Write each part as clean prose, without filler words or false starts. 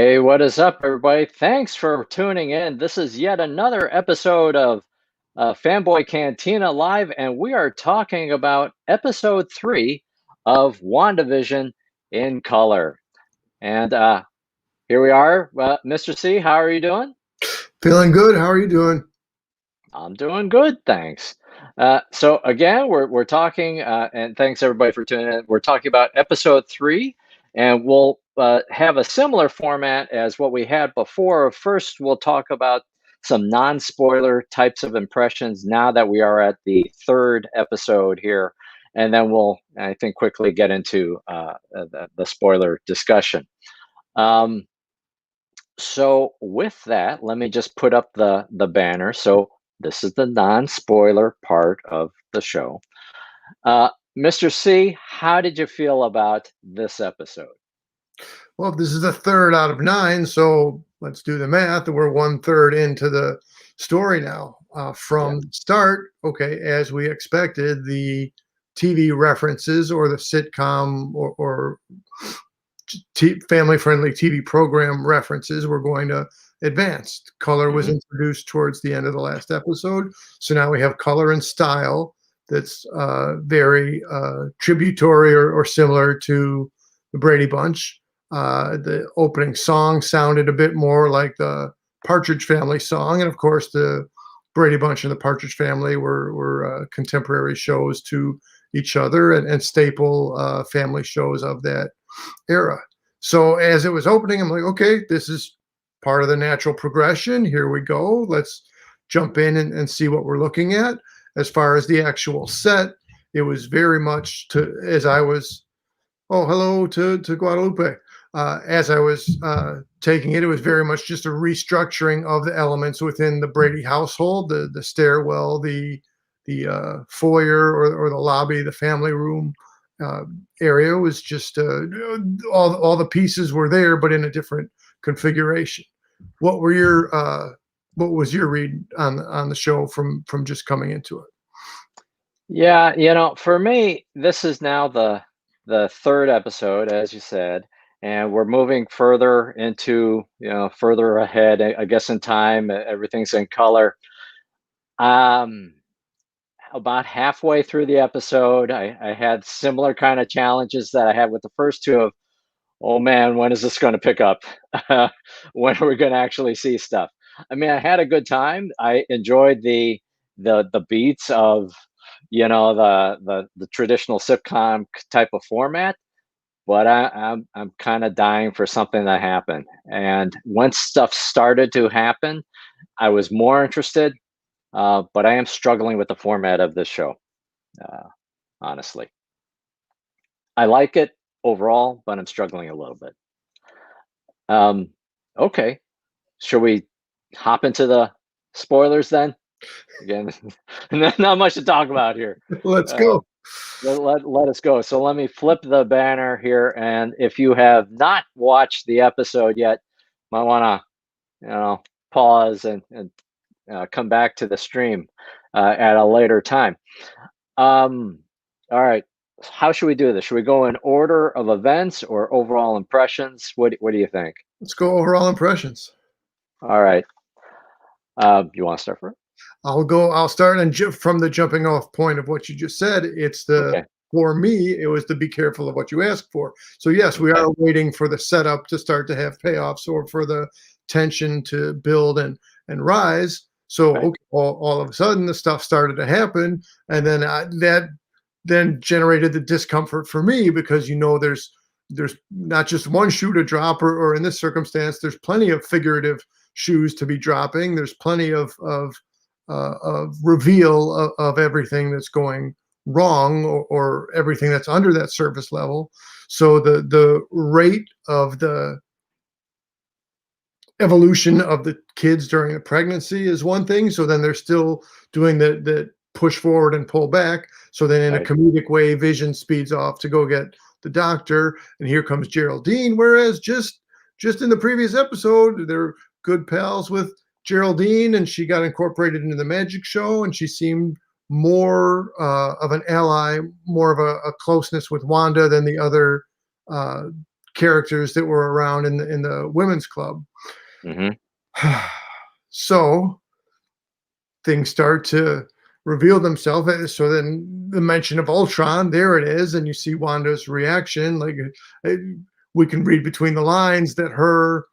Hey, what is up, everybody? Thanks for tuning in. This is yet another episode of Fanboy Cantina Live, and we are talking about episode 3 of WandaVision in color. And here we are. Mr. C, how are you doing? Feeling good. How are you doing? I'm doing good, thanks. So again, we're talking, and thanks everybody for tuning in. We're talking about episode 3, and we'll have a similar format as what we had before. First, we'll talk about some non-spoiler types of impressions now that we are at the third episode here, and then we'll, I think, quickly get into the spoiler discussion. So with that, let me just put up the banner. So this is the non-spoiler part of the show. Uh, Mr. C, how did you feel about this episode? Well, this is the third out of 9, so let's do the math. We're 1/3 into the story now. Yeah. From the start, okay, as we expected, the TV references or the sitcom or family-friendly TV program references were going to advance. Color was Hmm. introduced towards the end of the last episode, so now we have color and style that's very tributary or similar to the Brady Bunch. The opening song sounded a bit more like the Partridge Family song, and of course, the Brady Bunch and the Partridge Family were contemporary shows to each other and staple family shows of that era. So as it was opening, I'm like, okay, this is part of the natural progression. Here we go. Let's jump in and see what we're looking at. As far as the actual set, it was very much to as I was, oh, hello to Guadalupe. As I was taking it, it was very much just a restructuring of the elements within the Brady household, the stairwell, the foyer or the lobby, the family room uh, area was just all the pieces were there, but in a different configuration. What were your what was your read on the show from just coming into it? Yeah, for me, this is now the third episode, as you said, and we're moving further into, further ahead, I guess, in time. Everything's in color. Um, about halfway through the episode, I had similar kind of challenges that I had with the first two of, oh man, when is this going to pick up? When are we going to actually see stuff? I mean, I had a good time. I enjoyed the beats of, the traditional sitcom type of format, but I'm kind of dying for something to happen. And once stuff started to happen, I was more interested. But I am struggling with the format of this show, uh, honestly. I like it overall, but I'm struggling a little bit. Um, okay, should we hop into the spoilers then? Again, not much to talk about here. Let's Uh, go. let us go. So let me flip the banner here, and if you have not watched the episode yet, might want to, pause and come back to the stream at a later time. Um, all right. How should we do this? Should we go in order of events or overall impressions? What do you think? Let's go overall impressions. All right. You want to start first? I'll start and from the jumping off point of what you just said. It's the Okay. For me, it was to be careful of what you ask for. So yes, we Okay. are waiting for the setup to start to have payoffs or for the tension to build and rise. So Right. okay, all of a sudden the stuff started to happen, and then that then generated the discomfort for me because there's not just one shoe to drop, or in this circumstance, there's plenty of figurative shoes to be dropping. There's plenty of reveal of everything that's going wrong or everything that's under that surface level. So the rate of the evolution of the kids during the pregnancy is one thing. So then they're still doing the push forward and pull back. So then in a Right. comedic way, Vision speeds off to go get the doctor, and here comes Geraldine. Whereas just in the previous episode, they're good pals with Geraldine, and she got incorporated into the magic show, and she seemed more of an ally, more of a closeness with Wanda than the other uh, characters that were around in the women's club. Hmm. So things start to reveal themselves. So then the mention of Ultron, there it is, and you see Wanda's reaction. Like uh, we can read between the lines that her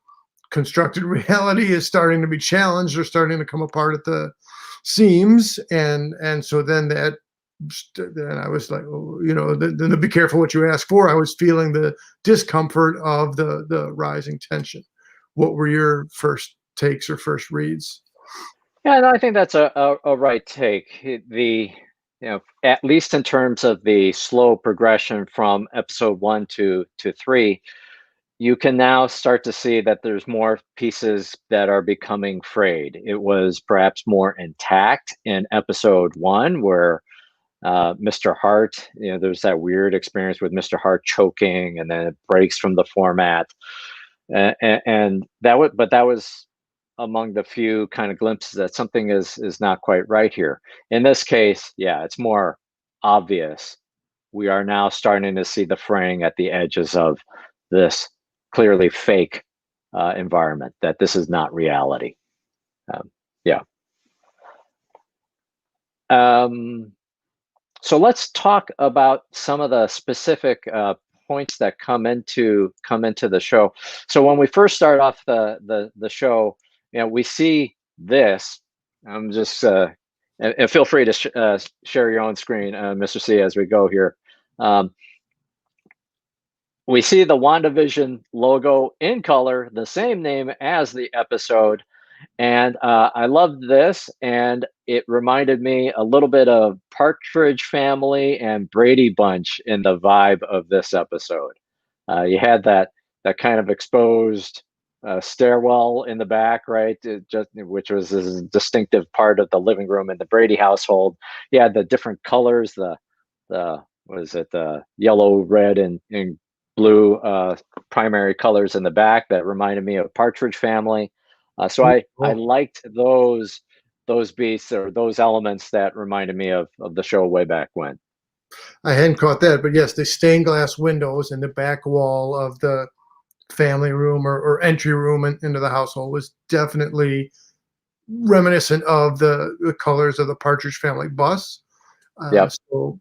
constructed reality is starting to be challenged or starting to come apart at the seams, and so then then I was like, oh, then be careful what you ask for. I was feeling the discomfort of the rising tension. What were your first takes or first reads? Yeah, no, I think that's a right take. At least in terms of the slow progression from episode one to three, you can now start to see that there's more pieces that are becoming frayed. It was perhaps more intact in episode one, where Mr. Hart, there's that weird experience with Mr. Hart choking, and then it breaks from the format, and that was among the few kind of glimpses that something is not quite right here. In this case, yeah, it's more obvious. We are now starting to see the fraying at the edges of this clearly fake environment. That this is not reality. Yeah. Um, so let's talk about some of the specific points that come into the show. So when we first start off the show, we see this. I'm just and feel free to share your own screen, Mr. C, as we go here. Um, we see the WandaVision logo in color, the same name as the episode. And I loved this, and it reminded me a little bit of Partridge Family and Brady Bunch in the vibe of this episode. You had that kind of exposed stairwell in the back, right? Which was a distinctive part of the living room in the Brady household. You had the different colors, the what is it, the yellow, red, and blue primary colors in the back that reminded me of Partridge Family. So I Oh, liked those beats or those elements that reminded me of the show way back when. I hadn't caught that, but yes, the stained glass windows in the back wall of the family room or entry room into the household was definitely reminiscent of the colors of the Partridge Family bus. Yep, So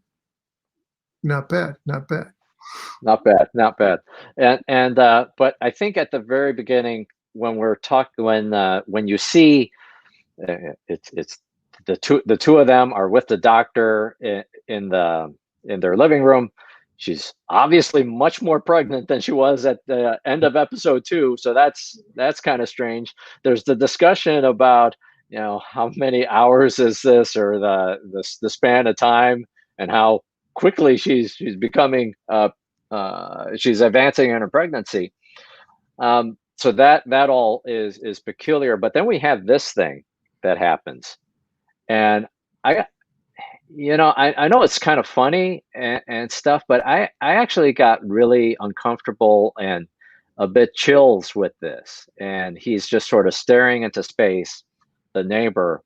not bad, not bad. not bad, not bad. And but I think at the very beginning when we're talking when you see it's the two of them are with the doctor in their living room. She's obviously much more pregnant than she was at the end of episode two, so that's kind of strange. There's the discussion about how many hours is this, or the span of time, and how quickly she's becoming she's advancing in her pregnancy. So that all is peculiar. But then we have this thing that happens, and I I know it's kind of funny and stuff, but I actually got really uncomfortable and a bit chills with this. And he's just sort of staring into space. The neighbor,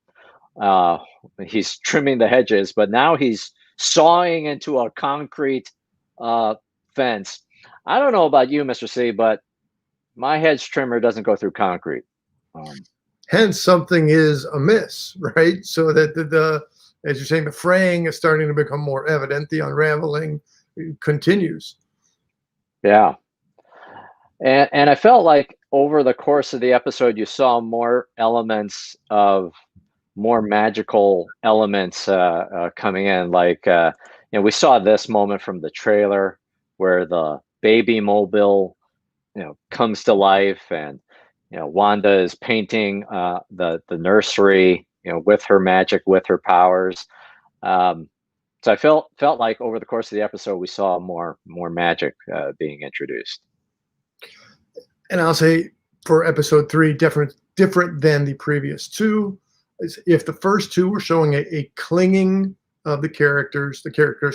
uh, he's trimming the hedges, but now he's sawing into a concrete uh, fence. I don't know about you, Mr. C, but my hedge trimmer doesn't go through concrete. Um, Hence, something is amiss, right? So that as you're saying, the fraying is starting to become more evident. The unraveling continues. yeah, and I felt like over the course of the episode, you saw more elements of more magical elements coming in. Like we saw this moment from the trailer where the baby mobile comes to life, and Wanda is painting the nursery with her magic, with her powers. um, so I felt like over the course of the episode we saw more magic being introduced. And I'll say for episode 3, different than the previous two. If the first two were showing a clinging of the characters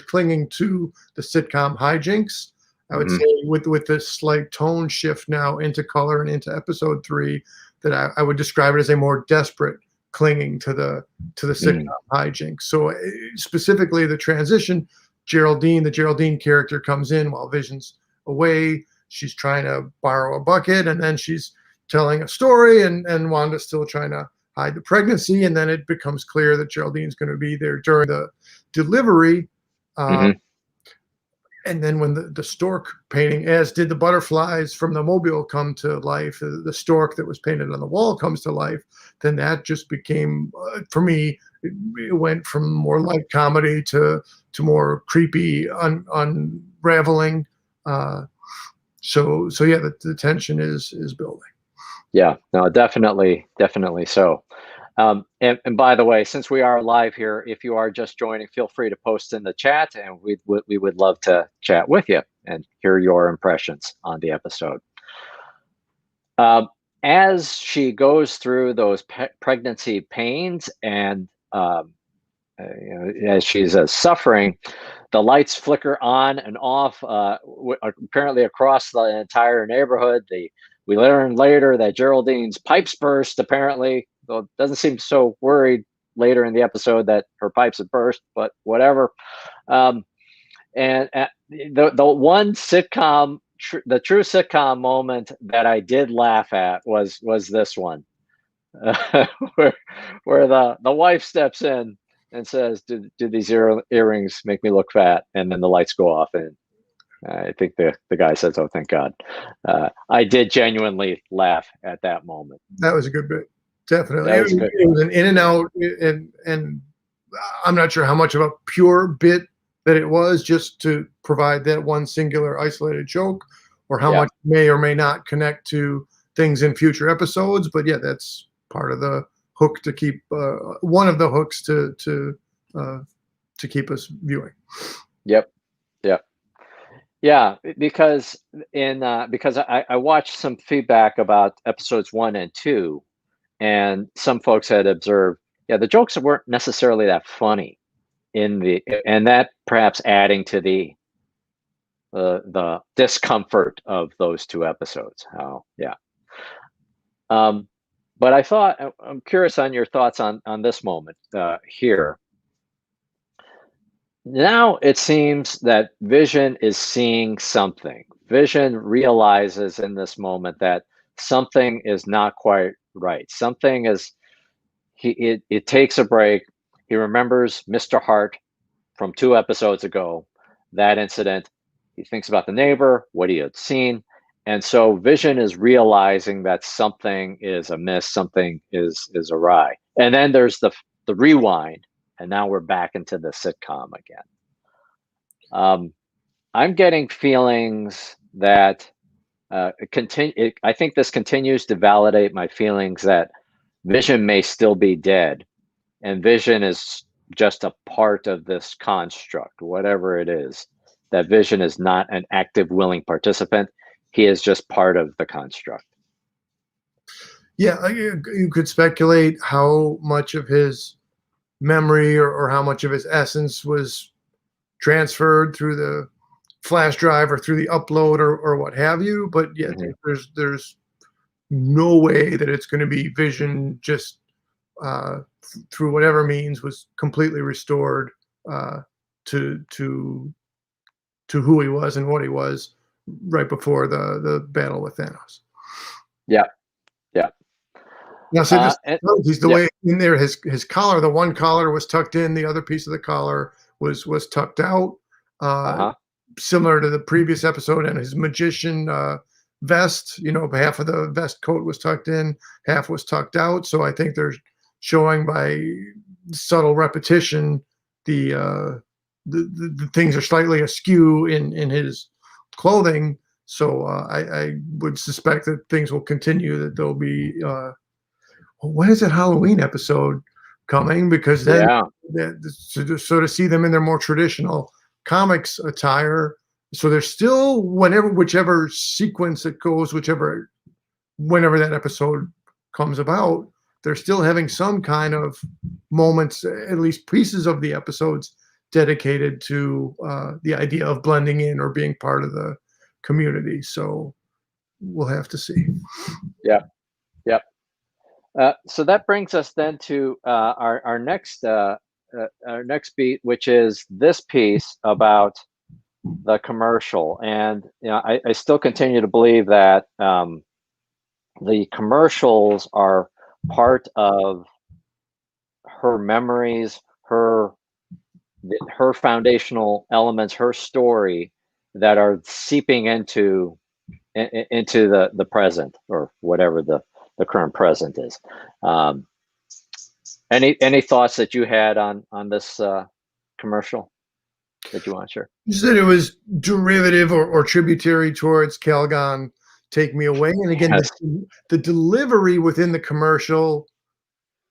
clinging to the sitcom hijinks, I would say Hmm. with this slight tone shift now into color and into episode 3, that I would describe it as a more desperate clinging to the sitcom Mm. hijinks. So specifically the transition, the Geraldine character comes in while Vision's away. she's trying to borrow a bucket, and then she's telling a story, and Wanda's still trying to hide the pregnancy, and then it becomes clear that Geraldine's going to be there during the delivery. Uh, Hmm. and then when the stork painting, as did the butterflies from the mobile, come to life, the stork that was painted on the wall comes to life, then that just became, for me, it went from more light comedy to more creepy, unraveling. Uh, so yeah, the tension is building. Yeah, no, definitely, definitely so. And by the way, since we are live here, if you are just joining, feel free to post in the chat, and we would love to chat with you and hear your impressions on the episode. Um, as she goes through those pregnancy pains and as she's suffering, the lights flicker on and off, apparently across the entire neighborhood. We learn later that Geraldine's pipes burst, apparently, though it doesn't seem so worried later in the episode that her pipes have burst, but whatever. Um, and the one sitcom, the true sitcom moment that I did laugh at was this one, where the wife steps in and says, "Do these earrings make me look fat?" And then the lights go off, and I think the guy says, "Oh, thank God." I did genuinely laugh at that moment. That was a good bit. Definitely. That was good. It was an in and out, and I'm not sure how much of a pure bit that it was, just to provide that one singular isolated joke, or how Yeah, much may or may not connect to things in future episodes. But yeah, that's part of the hook to keep, one of the hooks uh, to keep us viewing. yep, yep, yeah. Because I watched some feedback about episodes 1 and 2, and some folks had observed, yeah, the jokes weren't necessarily that funny and that perhaps adding to the discomfort of those two episodes. How, yeah. Um, but I'm curious on your thoughts on this moment here. Now it seems that Vision is seeing something. Vision realizes in this moment that something is not quite right. Something is it takes a break. He remembers Mr. Hart from 2 episodes ago, that incident. He thinks about the neighbor, what he had seen. And so Vision is realizing that something is amiss, something is awry. And then there's the rewind, and now we're back into the sitcom again. I'm getting feelings that I think this continues to validate my feelings that Vision may still be dead, and Vision is just a part of this construct, whatever it is. That Vision is not an active, willing participant. He is just part of the construct. Yeah, you could speculate how much of his memory, or how much of his essence was transferred through the flash drive or through the upload, or what have you. But yeah, Hmm. there's no way that it's going to be Vision just, through whatever means, was completely restored, uh, to to who he was and what he was right before the battle with Thanos. Yeah, yeah, Now, see, this and he's the yeah, way in there. His collar, the one collar was tucked in, the other piece of the collar was tucked out, uh uh, huh, similar to the previous episode. And his magician, vest, half of the vest coat was tucked in, half was tucked out. So I think they're showing by subtle repetition the the things are slightly askew in his clothing. So I would suspect that things will continue. That there'll be, when is it Halloween episode coming? Because then, yeah, to see them in their more traditional comics attire. So there's still, whichever sequence it goes, whenever that episode comes about, they're still having some kind of moments, at least pieces of the episodes, dedicated to, the idea of blending in or being part of the community. So we'll have to see. yeah, yeah. So that brings us then to our next beat, which is this piece about the commercial, and I still continue to believe that the commercials are part of her memories, her foundational elements, her story that are seeping into the present, or whatever the current present is. Um, any thoughts that you had on this commercial that you want to share? You said it was derivative or tributary towards Calgon, Take Me Away. And again, Yes. the delivery within the commercial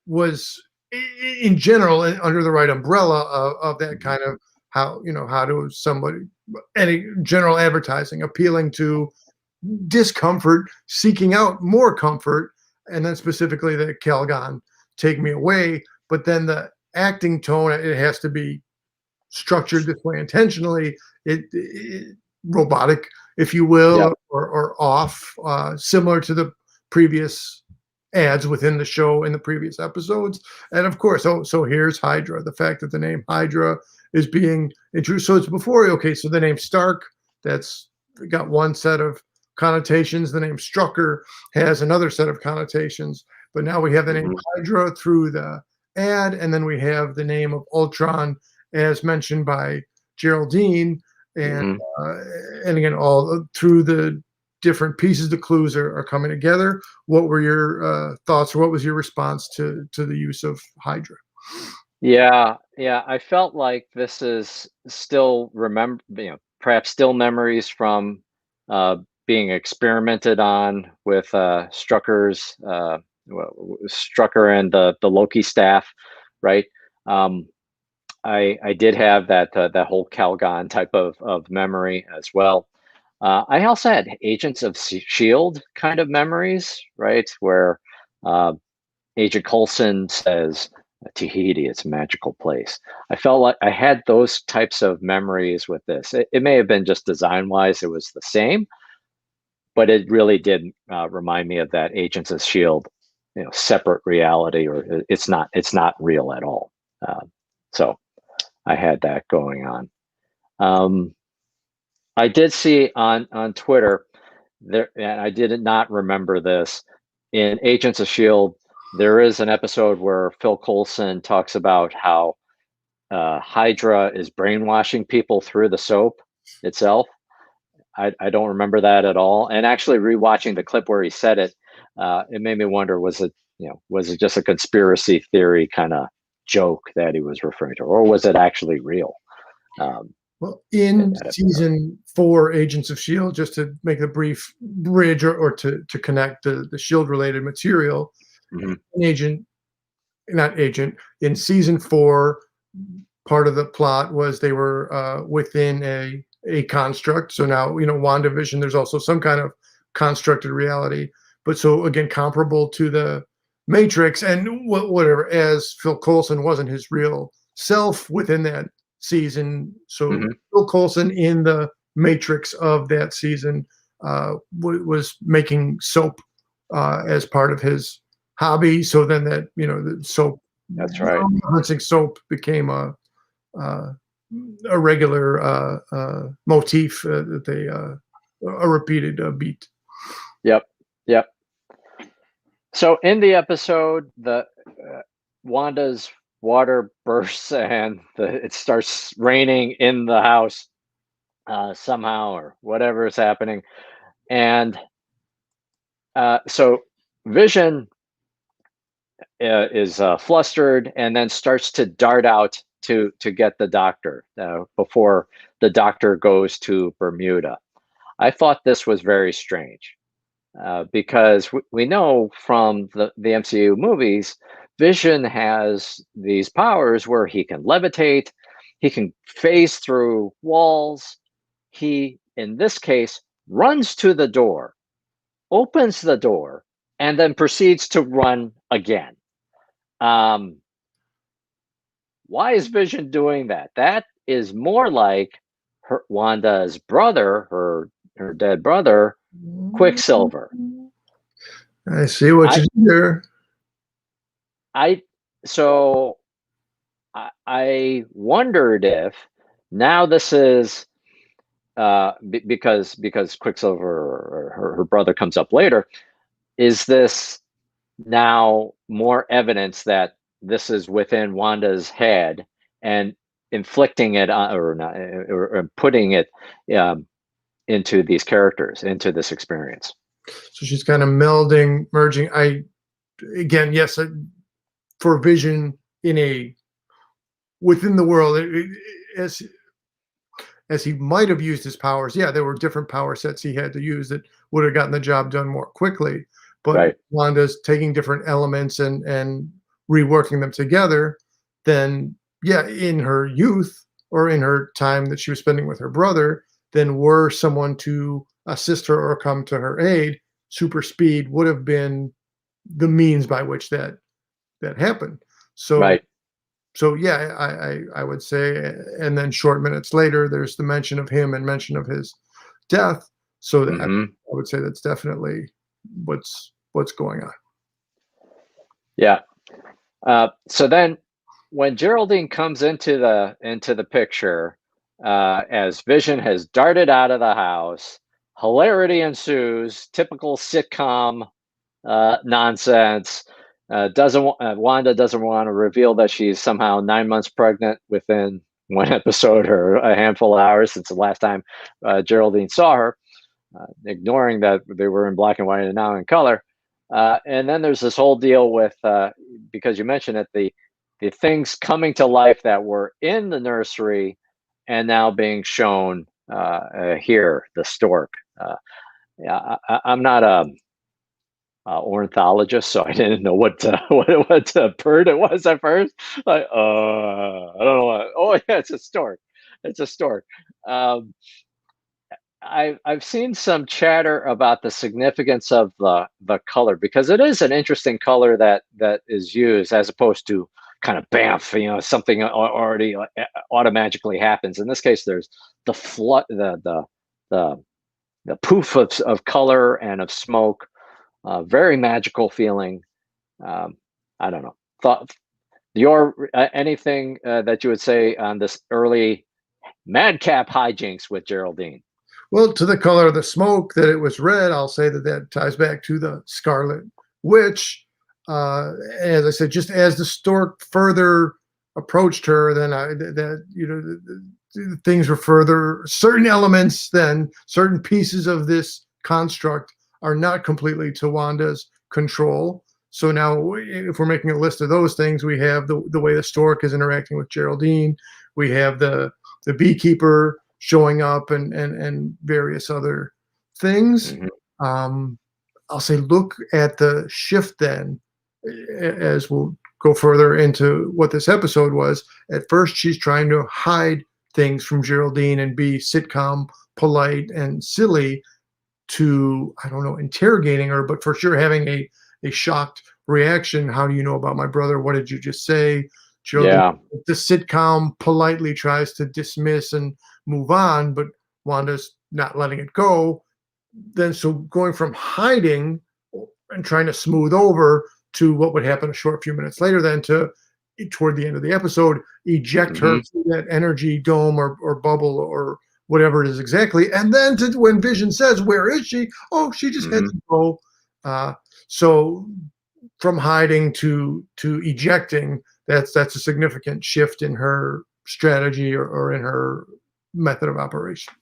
was in general under the right umbrella of that kind of how to somebody, any general advertising appealing to discomfort, seeking out more comfort, and then specifically the Calgon, Take Me Away. But then the acting tone, it has to be structured this way intentionally, it robotic, if you Yep. will, or off, similar to the previous ads within the show in the previous episodes. And of course, so here's Hydra. The fact that the name Hydra is being introduced. So it's before, okay, so the name Stark, that's got one set of connotations. The name Strucker has another set of connotations. But now we have the name Hmm. Hydra through the ad, and then we have the name of Ultron as mentioned by Geraldine, and Hmm. uh, and again, all through the different pieces, the clues are coming together. What were your thoughts, or what was your response to the use of Hydra? Yeah, I felt like this is still perhaps still memories from uh, being experimented on with Strucker and the Loki staff, right? Um, I did have that whole Calgon type of memory as well. I also had Agents of Shield kind of memories, right? Where uh, Agent Coulson says, Tahiti, it's a magical place. I felt like I had those types of memories with this. It may have been just design wise, it was the same, but it really did remind me of that Agents of Shield, separate reality, or it's not real at all. Uh, so I had that going on. Um, I did see on Twitter there, and I did not remember this. In Agents of Shield, there is an episode where Phil Coulson talks about how Hydra is brainwashing people through the soap itself. I don't remember that at all. And actually, rewatching the clip where he said it, it made me wonder: was it just a conspiracy theory kind of joke that he was referring to, or was it actually real? Um, Well, in in that episode. season 4, Agents of Shield, just to make a brief bridge, or to connect the Shield related material, Hmm. agent, not agent, in season 4, part of the plot was they were within a construct. So now, WandaVision, there's also some kind of constructed reality. But so again, comparable to the Matrix, and whatever, as Phil Coulson wasn't his real self within that season. So Hmm. Phil Coulson in the Matrix of that season was making soap as part of his hobby. So then that, the soap, That's right. rinsing soap became uh, a regular motif that they a repeated beat. Yep. Yep. So in the episode, the Wanda's water bursts and it starts raining in the house somehow, or whatever is happening, and so Vision is flustered and then starts to dart out to get the doctor before the doctor goes to Bermuda. I thought this was very strange. Because we know from the MCU movies, Vision has these powers where he can levitate, he can phase through walls. He, in this case, runs to the door, opens the door, and then proceeds to run again. Um, why is Vision doing that? That is more like Wanda's brother, her dead brother, Quicksilver. I see what I you did there. I so I wondered if now this is because Quicksilver or her brother comes up later. Is this now more evidence that this is within Wanda's head and inflicting it on, or not, or putting it um, into these characters, into this experience? So she's kind of merging. Again, yes, for Vision in a within the world, as he might have used his powers. Yeah, there were different power sets he had to use that would have gotten the job done more quickly. But Right, Wanda's taking different elements and reworking them together. Then, yeah, in her youth or in her time that she was spending with her brother, then were someone to assist her or come to her aid, super speed would have been the means by which that happened. So right. yeah, I would say, and then short minutes later, there's the mention of him and mention of his death. So that I Hmm. would say that's definitely what's going on. Yeah. So then, when Geraldine comes into the picture, as Vision has darted out of the house, hilarity ensues. Typical sitcom nonsense. Wanda doesn't want to reveal that she's somehow 9 months pregnant within one episode or a handful of hours since the last time Geraldine saw her, ignoring that they were in black and white and now in color. And then there's this whole deal with, because you mentioned it, the things coming to life that were in the nursery and now being shown here. The stork. Yeah, I'm not a ornithologist, so I didn't know what what bird it was at first. Like, I don't know. Oh, yeah, it's a stork. It's a stork. Um, I've seen some chatter about the significance of the color, because it is an interesting color that is used, as opposed to kind of bamf, something already automatically happens. In this case, there's the flood, the the poof of color and of smoke, very magical feeling. Um, I don't know. Thought your anything that you would say on this early madcap hijinks with Geraldine? Well, to the color of the smoke that it was red, I'll say that ties back to the Scarlet Witch. As I said, just as the stork further approached her, then things were further. Certain elements, then certain pieces of this construct are not completely to Wanda's control. So now, if we're making a list of those things, we have the way the stork is interacting with Geraldine. We have the beekeeper showing up and various other things. Hmm. Um, I'll say look at the shift then as we'll go further into what this episode was. At first, she's trying to hide things from Geraldine and be sitcom, polite, and silly to, I don't know, interrogating her, but for sure having a shocked reaction. How do you know about my brother? What did you just say? Geraldine, Yeah. the sitcom politely tries to dismiss and move on, but Wanda's not letting it go. Then, so going from hiding and trying to smooth over to what would happen a short few minutes later, then to toward the end of the episode, eject her Hmm. through that energy dome or bubble or whatever it is exactly. And then to when Vision says, "Where is she?" Oh, she just had Hmm. to go. Uh, so from hiding to ejecting, that's a significant shift in her strategy or in her method of operation.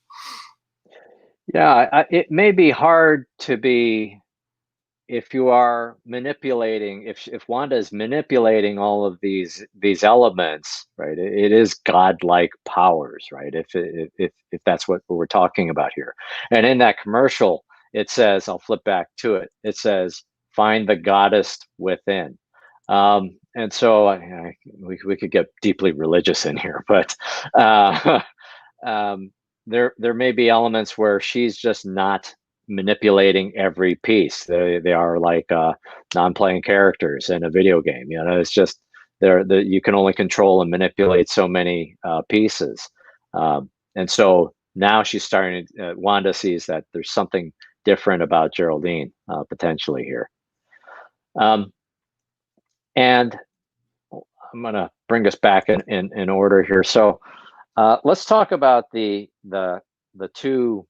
Yeah, it may be hard to be, if you are manipulating, if Wanda is manipulating all of these elements, right? It is godlike powers, right? If that's what we're talking about here. And in that commercial, it says, I'll flip back to it. It says, "Find the goddess within." And so we could get deeply religious in here, but um, there may be elements where she's just not manipulating every piece. They are like non-playing characters in a video game. It's just you can only control and manipulate so many pieces, and so now she's starting. Wanda sees that there's something different about Geraldine potentially here, um, and I'm going to bring us back in order here. So let's talk about the two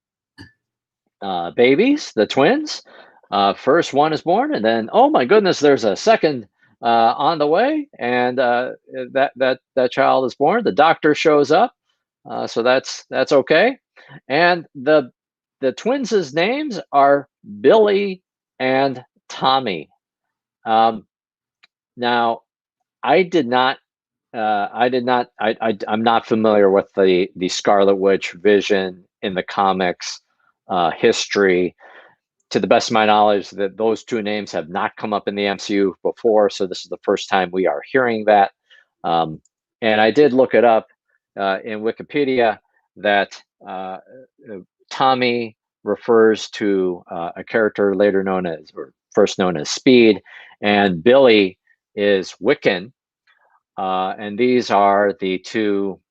babies, the twins. First one is born, and then oh my goodness, there's a second on the way, and that child is born. The doctor shows up, so that's okay. And the twins' names are Billy and Tommy. Um, Now, I did not. I did not. I'm not familiar with the Scarlet Witch Vision in the comics history. To the best of my knowledge, that those two names have not come up in the MCU before, so this is the first time we are hearing that. Um, and I did look it up in Wikipedia that Tommy refers to a character later known as, or first known as Speed, and Billy is Wiccan, and these are the two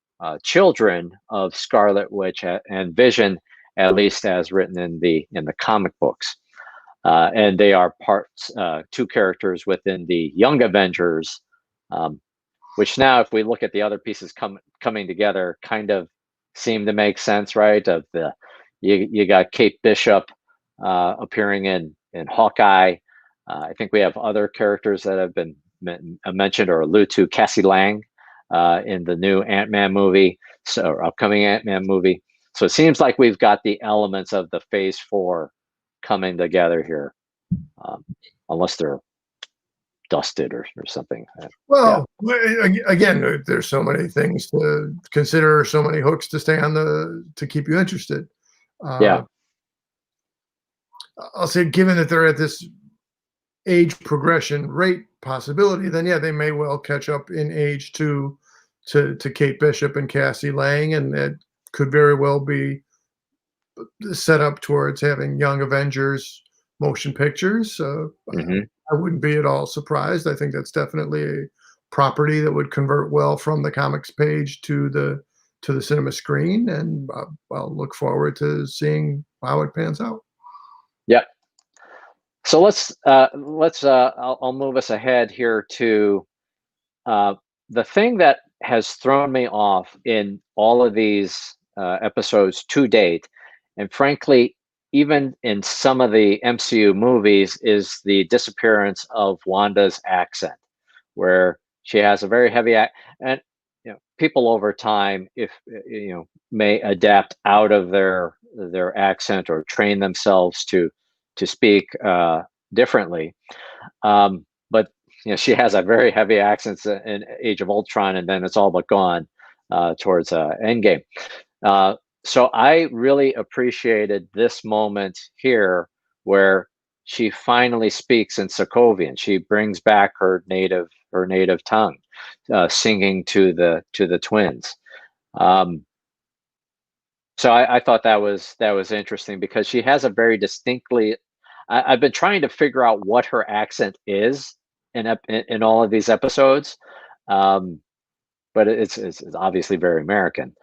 children of Scarlet Witch and Vision, at least as written in the comic books. And they are parts, two characters within the Young Avengers, um, which now, if we look at the other pieces coming together, kind of seem to make sense, right? Of the you got Kate Bishop appearing in Hawkeye. I think we have other characters that have been mentioned or alluded to. Cassie Lang in the new Ant-Man movie, or upcoming Ant-Man movie. So it seems like we've got the elements of the Phase 4 coming together here, unless they're dusted or something. Well, again, there's so many things to consider, so many hooks to stay on to keep you interested. Yeah. I'll say, given that they're at this age progression rate possibility, then yeah, they may well catch up in age to Kate Bishop and Cassie Lang, and it could very well be set up towards having Young Avengers motion pictures. Mm-hmm. I wouldn't be at all surprised. I think that's definitely a property that would convert well from the comics page to the cinema screen, and I'll look forward to seeing how it pans out. Yeah. So let's I'll move us ahead here to the thing that has thrown me off in all of these episodes to date, and frankly, even in some of the MCU movies, is the disappearance of Wanda's accent, where she has a very heavy and people over time, if may adapt out of their accent or train themselves to speak differently. But she has a very heavy accent in Age of Ultron, and then it's all but gone towards Endgame. So I really appreciated this moment here where she finally speaks in Sokovian. She brings back her native tongue, singing to the twins. So I thought that was interesting, because she has a very distinctly. I've been trying to figure out what her accent is in all of these episodes, but it's obviously very American,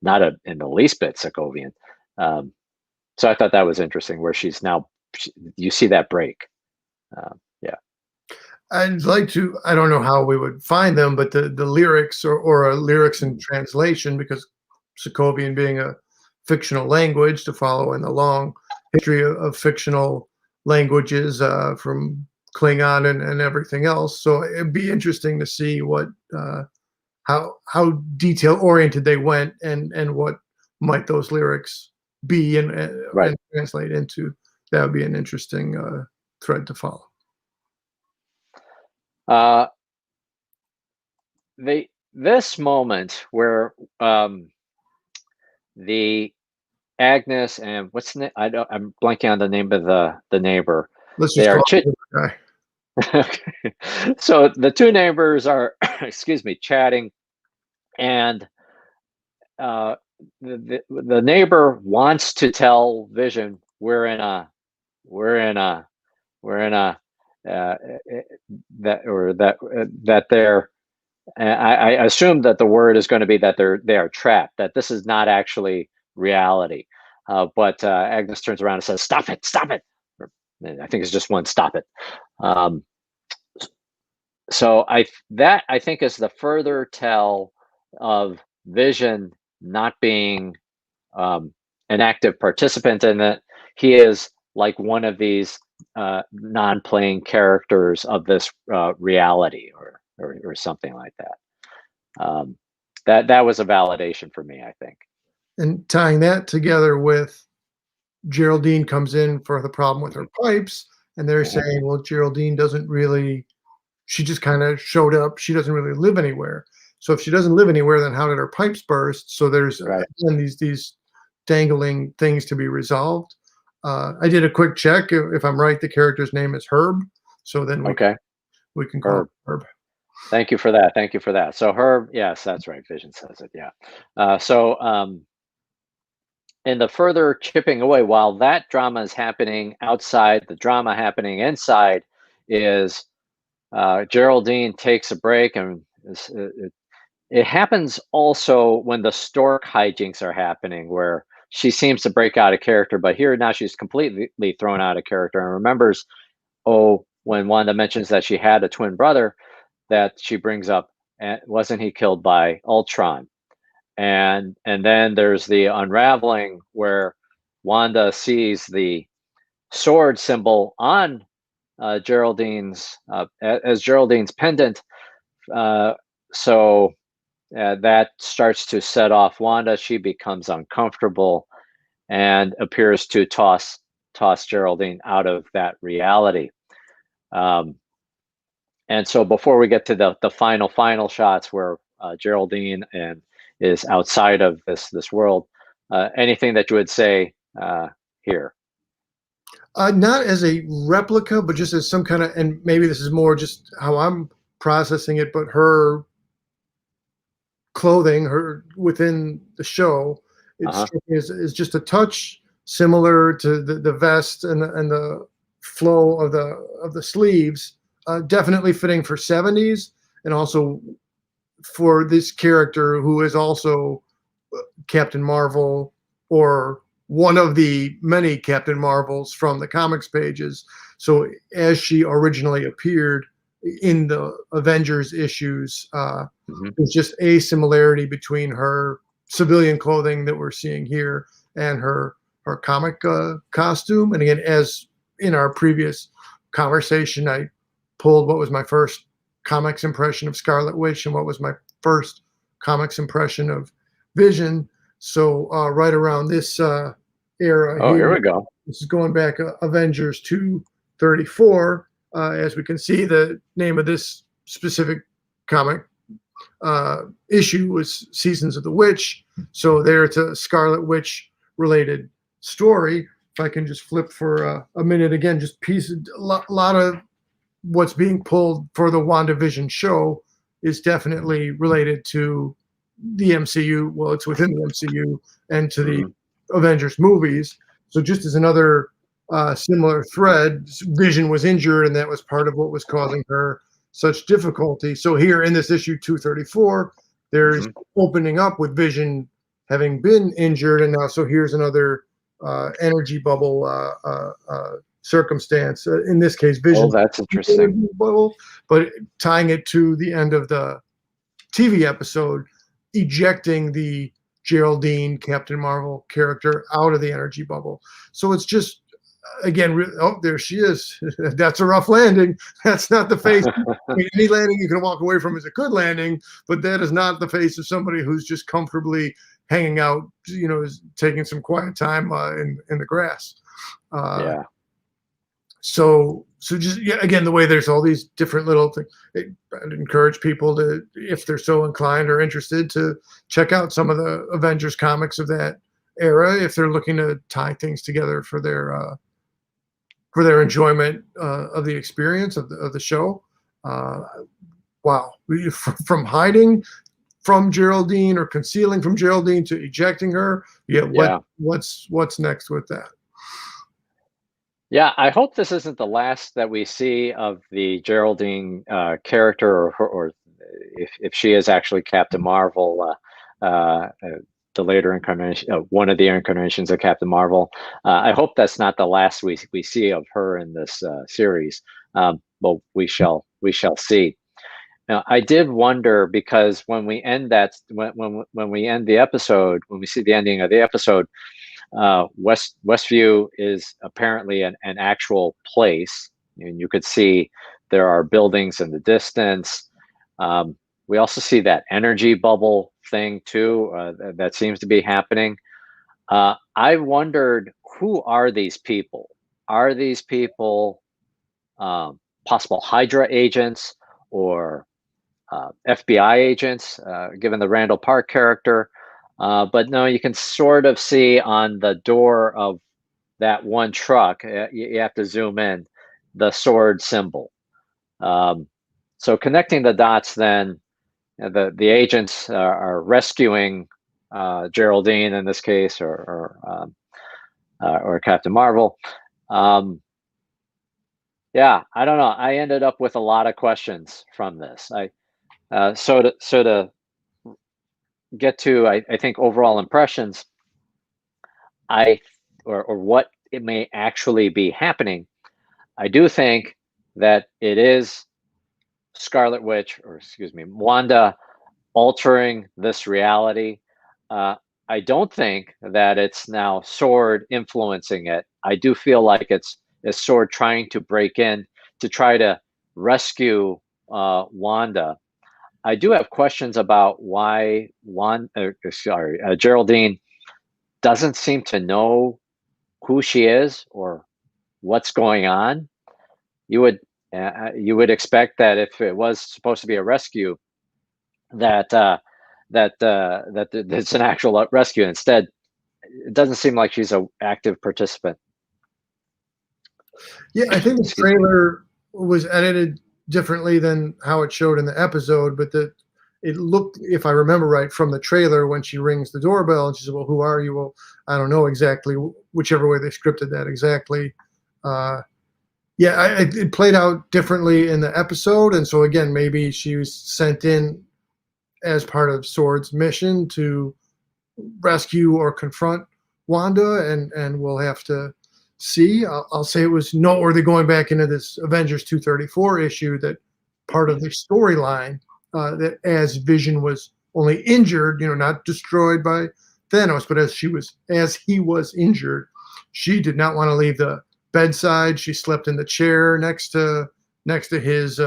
not in the least bit Sokovian. So I thought that was interesting, where she's now you see that break. Yeah. I'd like to. I don't know how we would find them, but the lyrics or lyrics in translation, because Sokovian being a fictional language, to follow in the long history of fictional languages from Klingon and everything else. So it'd be interesting to see what how detail oriented they went, and what might those lyrics be and translate into. That would be an interesting thread to follow. This moment where the Agnes and what's the I'm blanking on the name of the neighbor. Let's just call it the guy. Okay. So the two neighbors are, excuse me, chatting, and the neighbor wants to tell Vision, we're in a that they're. I assume that the word is going to be that they are trapped, that this is not actually reality. But Agnes turns around and says, "Stop it! Stop it!" I think it's just one, "Stop it." So I think is the further tell of Vision not being an active participant in it. He is like one of these non-playing characters of this reality, or something like that. That was a validation for me, I think. And tying that together with Geraldine comes in for the problem with her pipes, and they're Mhm. saying, well, Geraldine doesn't really, she just kind of showed up. She doesn't really live anywhere. So if she doesn't live anywhere, then how did her pipes burst? So there's Right. again these dangling things to be resolved. I did a quick check. If I'm right, the character's name is Herb. So then Okay. we can call him Herb. Herb. Thank you for that. Thank you for that. So Herb, yes, that's right. Vision says it. Yeah. In the further chipping away, while that drama is happening outside, the drama happening inside is Geraldine takes a break, and it happens also when the stork hijinks are happening, where she seems to break out of character, but here now she's completely thrown out of character and remembers, oh, when Wanda mentions that she had a twin brother that she brings up, and wasn't he killed by Ultron? And then there's the unraveling where Wanda sees the sword symbol on Geraldine's as Geraldine's pendant. Uh, so that starts to set off Wanda. She becomes uncomfortable and appears to toss Geraldine out of that reality. Um, and so before we get to the final shots where Geraldine and is outside of this world, anything that you would say here? Not as a replica, but just as some kind of, and maybe this is more just how I'm processing it, but her clothing, her within the show, Uh-huh. is just a touch similar to the vest and the flow of the sleeves. Definitely fitting for 70s, and also for this character who is also Captain Marvel, or one of the many Captain Marvels from the comics pages. So as she originally appeared in the Avengers issues, Hmm. there's just a similarity between her civilian clothing that we're seeing here and her comic costume. And again, as in our previous conversation, I pulled what was my first comics impression of Scarlet Witch and what was my first comics impression of Vision. So right around this era Oh, here, here we go. this is going back Avengers 234. As we can see, the name of this specific comic issue was Seasons of the Witch. So there, it's a Scarlet Witch related story. If I can just flip for a minute again, just a lot of what's being pulled for the WandaVision show is definitely related to the MCU. Well, it's within the MCU and to the Hmm. Avengers movies. So just as another similar thread, Vision was injured, and that was part of what was causing her such difficulty. So here in this issue 234, there's Hmm. opening up with Vision having been injured, and now so here's another energy bubble circumstance. In this case, Oh, Vision that's interesting. energy bubble, but tying it to the end of the TV episode, ejecting the Geraldine Captain Marvel character out of the energy bubble. So it's just again, oh, there she is. That's a rough landing. That's not the face. I mean, any landing you can walk away from is a good landing, but that is not the face of somebody who's just comfortably hanging out, is taking some quiet time in the grass. Uh, Yeah. so just, yeah, again, the way there's all these different little things, I'd encourage people to, if they're so inclined or interested, to check out some of the Avengers comics of that era if they're looking to tie things together for their enjoyment of the experience of the show. Uh, wow, from hiding from Geraldine or concealing from Geraldine to ejecting her. Yeah, Yeah. what's next with that? Yeah, I hope this isn't the last that we see of the Geraldine character, or if she is actually Captain Marvel, the later incarnation, one of the incarnations of Captain Marvel. I hope that's not the last we see of her in this series. But we shall see. Now, I did wonder, because when we end the episode, when we see the ending of the episode, Westview is apparently an actual place, and you could see there are buildings in the distance. Um, we also see that energy bubble thing too, that seems to be happening. I wondered, who are these people? Are these people possible Hydra agents or FBI agents, given the Randall Park character? But no, you can sort of see on the door of that one truck, you have to zoom in, the sword symbol. Um, so connecting the dots, then the agents are rescuing Geraldine in this case, or Captain Marvel. Um, yeah, I don't know. I ended up with a lot of questions from this. So to get to, I think, overall impressions, I or what it may actually be happening. I do think that it is Scarlet Witch, or excuse me, Wanda, altering this reality. Uh, I don't think that it's now Sword influencing it. I do feel like it's Sword trying to break in to try to rescue Wanda. I do have questions about why Geraldine doesn't seem to know who she is or what's going on. You would expect that if it was supposed to be a rescue, that it's an actual rescue. Instead, it doesn't seem like she's a active participant. Yeah, I think the Excuse me. trailer was edited differently than how it showed in the episode, but it looked, if I remember right, from the trailer when she rings the doorbell and she says, "Well, who are you?" Well, I don't know exactly, whichever way they scripted that exactly. Uh, yeah, it played out differently in the episode, and so again, maybe she was sent in as part of Sword's mission to rescue or confront Wanda, and we'll have to see. I'll say it was noteworthy going back into this Avengers 234 issue that part of the storyline, that as Vision was only injured, not destroyed by Thanos, but as he was injured, she did not want to leave the bedside. She slept in the chair next to his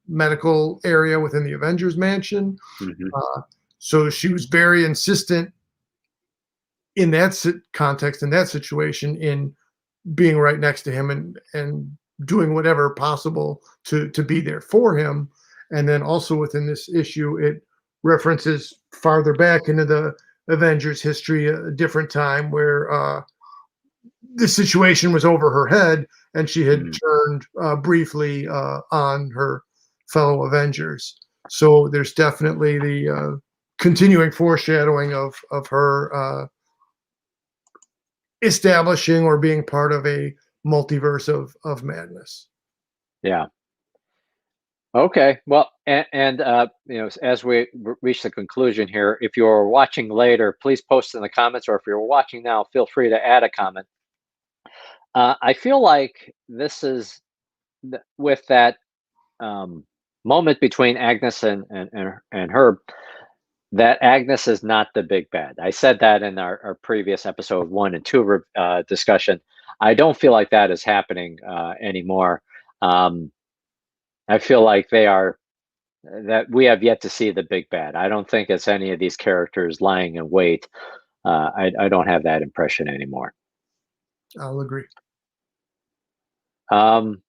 medical area within the Avengers mansion. Hmm. So she was very insistent in that context, in that situation, in being right next to him and doing whatever possible to be there for him. And then also within this issue, it references farther back into the Avengers history, a different time where the situation was over her head and she had Mm. turned briefly on her fellow Avengers. So there's definitely the continuing foreshadowing of her establishing or being part of a multiverse of madness. Yeah. Okay. Well, and as we reach the conclusion here, if you're watching later, please post in the comments, or if you're watching now, feel free to add a comment. I feel like this is with that um, moment between Agnes and Herb, that Agnes is not the big bad. I said that in our previous episode 1 and 2 discussion. I don't feel like that is happening anymore. Um, I feel like that we have yet to see the big bad. I don't think it's any of these characters lying in wait. I don't have that impression anymore. I'll agree. Um,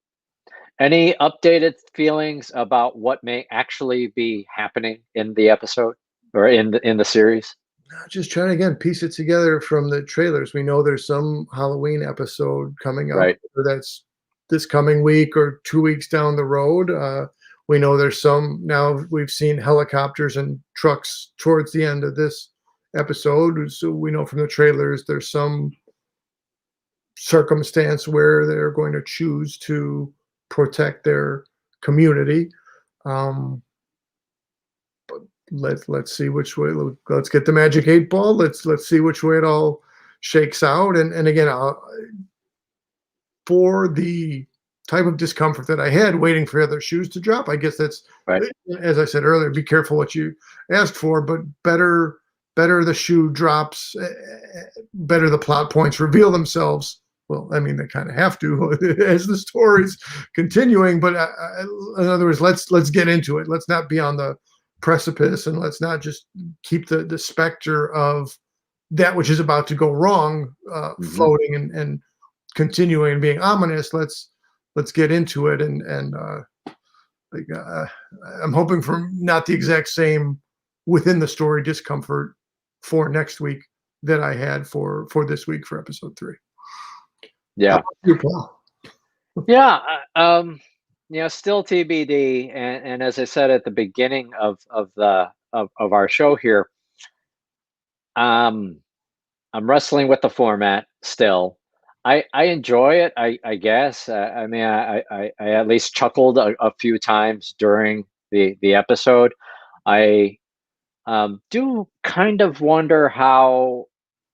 any updated feelings about what may actually be happening in the episode or in the series? Just trying to again piece it together from the trailers. We know there's some Halloween episode coming up, Right. whether that's this coming week or 2 weeks down the road. We know there's some now. We've seen helicopters and trucks towards the end of this episode, so we know from the trailers there's some circumstance where they're going to choose to protect their community. Um, let's see which way. Let's get the magic 8 ball. Let's see which way it all shakes out. And again, for the type of discomfort that I had waiting for other shoes to drop, I guess that's, Right. as I said earlier, be careful what you ask for, but better better the shoe drops, better the plot points reveal themselves. Well, I mean, they kind of have to as the story's continuing. But in other words, let's get into it. Let's not be on the precipice, and let's not just keep the specter of that which is about to go wrong floating and continuing and being ominous. Let's get into it, and like I'm hoping for not the exact same within the story discomfort for next week that I had for this week for episode 3. Yeah. You, Paul? Yeah. Still TBD. And as I said at the beginning of our show here, I'm wrestling with the format still. I enjoy it, I guess. I mean, I at least chuckled a few times during the episode. I do kind of wonder how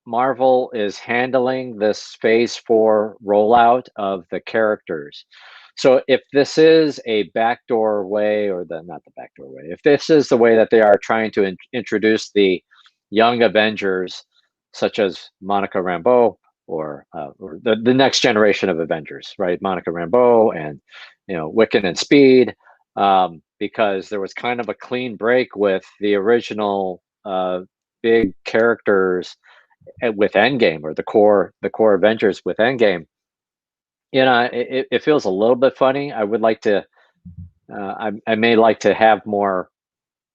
Marvel is handling this phase 4 rollout of the characters. So if this is a backdoor way, or not the backdoor way, if this is the way that they are trying to introduce the young Avengers, such as Monica Rambeau, or the next generation of Avengers, right? Monica Rambeau and Wiccan and Speed, because there was kind of a clean break with the original big characters with Endgame, or the core Avengers with Endgame. It feels a little bit funny. I would like to, I may like to have more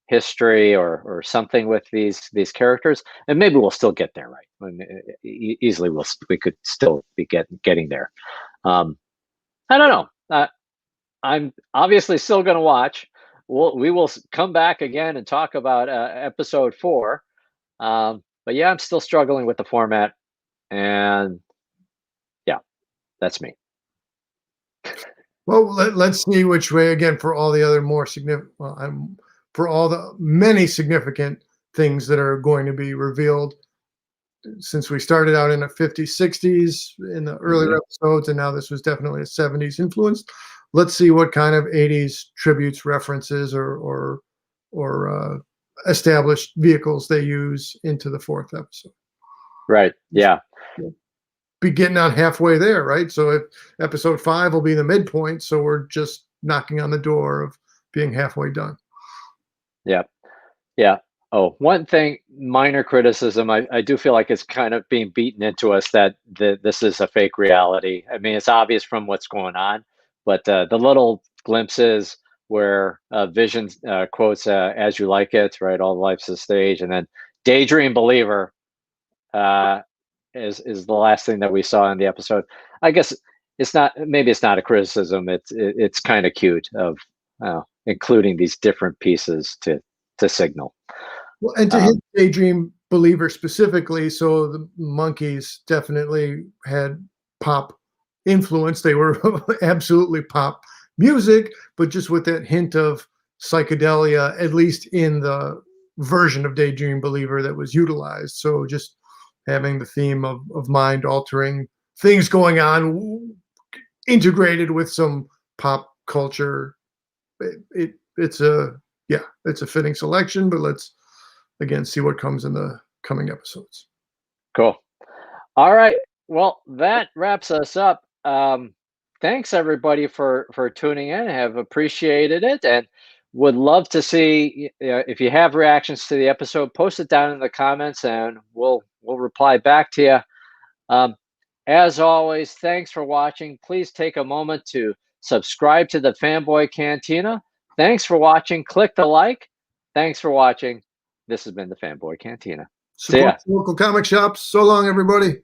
history or something with these characters, and maybe we'll still get there, right? I mean, easily we could still be getting there. I don't know. I'm obviously still going to watch. We will come back again and talk about episode 4. But yeah, I'm still struggling with the format, and yeah, that's me. Well, let's see which way, again, for all the other more significant, for all the many significant things that are going to be revealed, since we started out in the 50s, 60s in the earlier episodes, and now this was definitely a 70s influence. Let's see what kind of 80s tributes, references, or established vehicles they use into the 4th episode. Right. Yeah. Be getting on halfway there, right? So if episode 5 will be the midpoint, so we're just knocking on the door of being halfway done. Yeah. Yeah. Oh, one thing, minor criticism. I do feel like it's kind of being beaten into us that this is a fake reality. I mean, it's obvious from what's going on, but the little glimpses where Vision quotes "As you like it," right? All life's a stage, and then "Daydream Believer" is the last thing that we saw in the episode. I guess it's not. Maybe it's not a criticism. It's kind of cute of including these different pieces to signal. Well, and to hit Daydream Believer specifically, so the Monkees definitely had pop influence. They were absolutely pop music, but just with that hint of psychedelia, at least in the version of Daydream Believer that was utilized. So just having the theme of mind altering things going on integrated with some pop culture. It's a fitting selection, but let's again see what comes in the coming episodes. Cool. All right. Well, that wraps us up. Thanks everybody for tuning in. Have appreciated it, and would love to see if you have reactions to the episode. Post it down in the comments, and we'll reply back to you. As always, thanks for watching. Please take a moment to subscribe to the Fanboy Cantina. Thanks for watching. Click the like. Thanks for watching. This has been the Fanboy Cantina. See ya. Support local comic shops. So long, everybody.